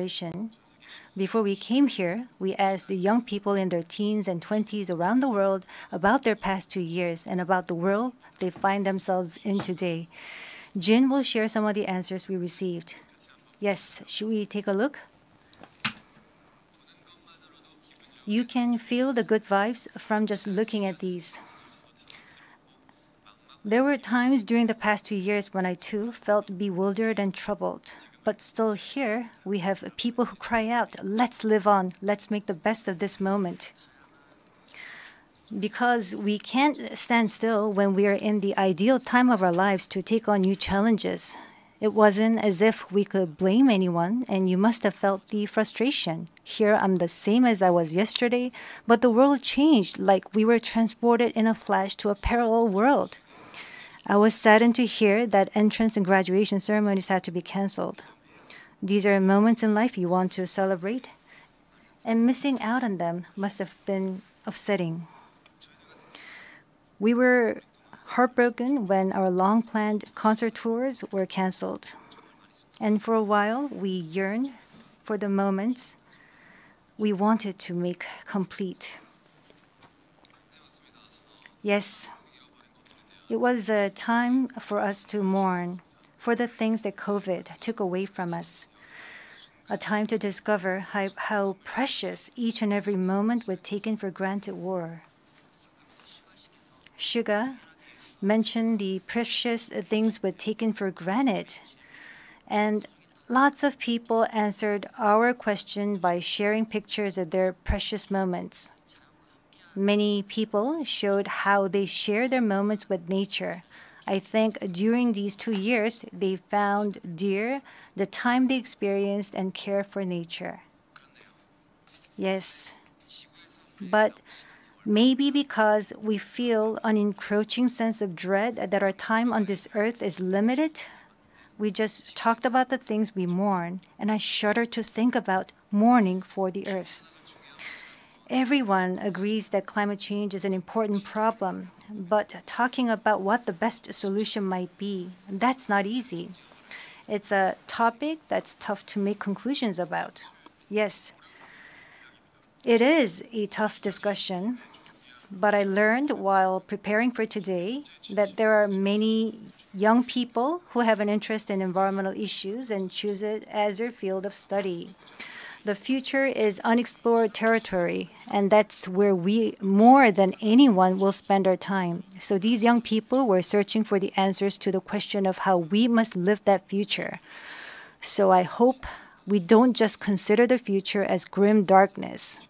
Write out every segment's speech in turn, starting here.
generation. Before we came here, we asked the young people in their teens and 20s around the world about their past 2 years and about the world they find themselves in today. Jin will share some of the answers we received. Yes, should we take a look? You can feel the good vibes from just looking at these. There were times during the past 2 years when I too felt bewildered and troubled. But still here, we have people who cry out, let's live on, let's make the best of this moment. Because we can't stand still when we are in the ideal time of our lives to take on new challenges. It wasn't as if we could blame anyone, and you must have felt the frustration. Here I'm the same as I was yesterday, but the world changed like we were transported in a flash to a parallel world. I was saddened to hear that entrance and graduation ceremonies had to be canceled. These are moments in life you want to celebrate, and missing out on them must have been upsetting. We were heartbroken when our long-planned concert tours were canceled. And for a while, we yearned for the moments we wanted to make complete. Yes, it was a time for us to mourn for the things that COVID took away from us. A time to discover how precious each and every moment we'd taken for granted were. Suga mentioned the precious things we'd taken for granted. And lots of people answered our question by sharing pictures of their precious moments. Many people showed how they share their moments with nature. I think during these 2 years, they found dear the time they experienced and care for nature. Yes, but maybe because we feel an encroaching sense of dread that our time on this earth is limited, we just talked about the things we mourn, and I shudder to think about mourning for the earth. Everyone agrees that climate change is an important problem, but talking about what the best solution might be, that's not easy. It's a topic that's tough to make conclusions about. Yes, it is a tough discussion, but I learned while preparing for today that there are many young people who have an interest in environmental issues and choose it as their field of study. The future is unexplored territory, and that's where we, more than anyone, will spend our time. So these young people were searching for the answers to the question of how we must live that future. So I hope we don't just consider the future as grim darkness.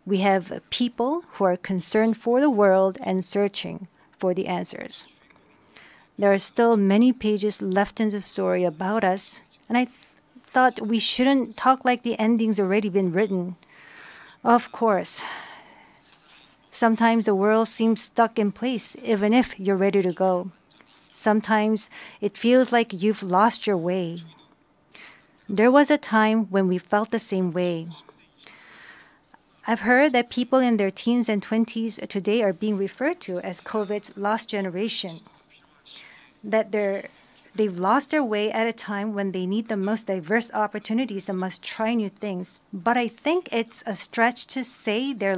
We have people who are concerned for the world and searching for the answers. There are still many pages left in the story about us, and I thought we shouldn't talk like the ending's already been written. Of course, sometimes the world seems stuck in place even if you're ready to go. Sometimes it feels like you've lost your way. There was a time when we felt the same way. I've heard that people in their teens and 20s today are being referred to as COVID's lost generation. That they've lost their way at a time when they need the most diverse opportunities and must try new things. But I think it's a stretch to say they're